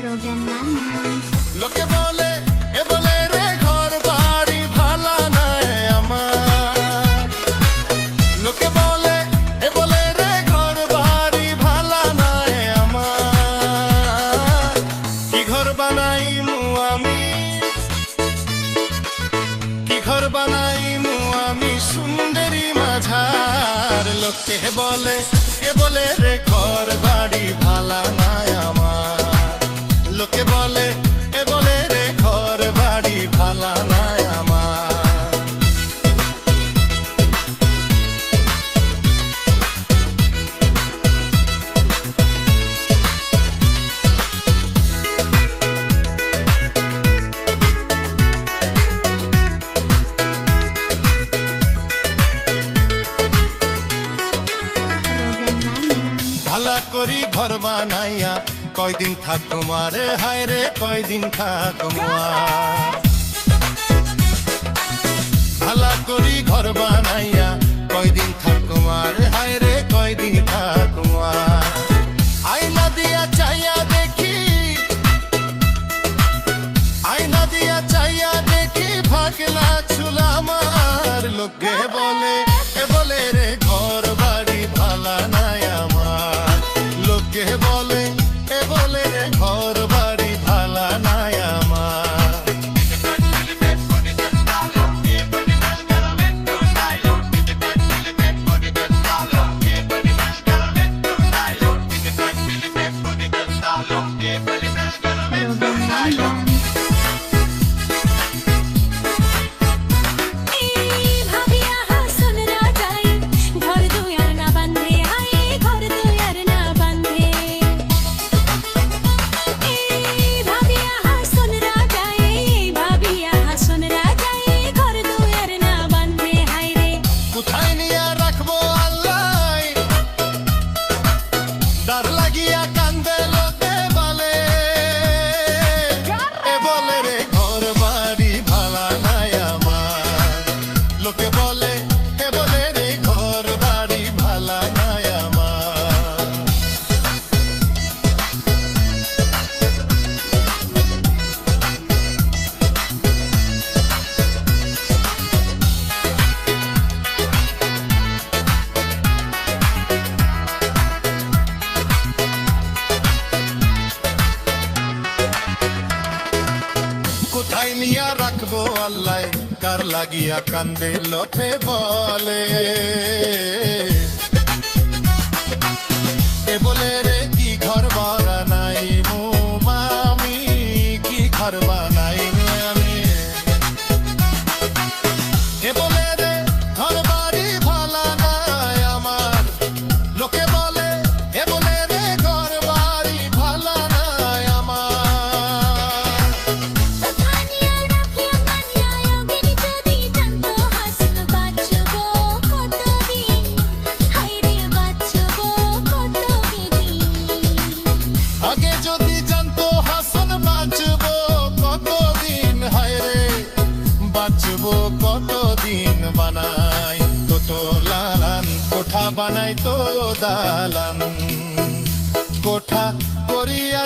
লোকে বলে এ বলে রে ঘর বাড়ি ভালা নাই আমার, লোকে বলে এ বলে রে ঘর বাড়ি ভালা নাই আমার। কি ঘর বানাইমু আমি, কি ঘর বানাইমু আমি সুন্দরী মাঝার। লোকে বলে এ বলে রে ঘর বাড়ি ভালা নাই আমার, লোকে বলে এ বলে রে ঘর বাড়ি ভালা নাই আমার। ভালা করি ঘর বানাইয়া কয়দিন থাকুমা রে হায় রে কয়দিন থাকুমা। ভালা করি ঘর বানাইয়া কয়দিন থাকুমা রে হায় রে কয়দিন থাকুমা। আয়না দিয়া চাইয়া দেখি, আয়না দিয়া চাইয়া দেখি ফাঁকলা চুলা আমার। লোকে বলে এ বলে রে ঘর বাড়ি ভালা নাই আমার, লোকে বলে এ বলে রে ঘর বাড়ি ভালা নাই আমার। কোথায় নিয়া রাখবো আল্লাহ, কার লাগিয়া কান্দে লোকে বলে এ বলে রে কি ঘর বানাই মো মামি, কি ঘর বানাই আমি। এ বলে রে ঘর বাড়ি ভালা নাই আমার, লোকে বলে এ বলে রে ঘর বাড়ি ভালা নাই আমার। আগে যদি জানতো হাসন বাঁচবো কতদিন, হায় রে বাঁচবো কতদিন। বানাই তো তো লালান কোঠা, বানাই তো দালান কোঠা করিয়া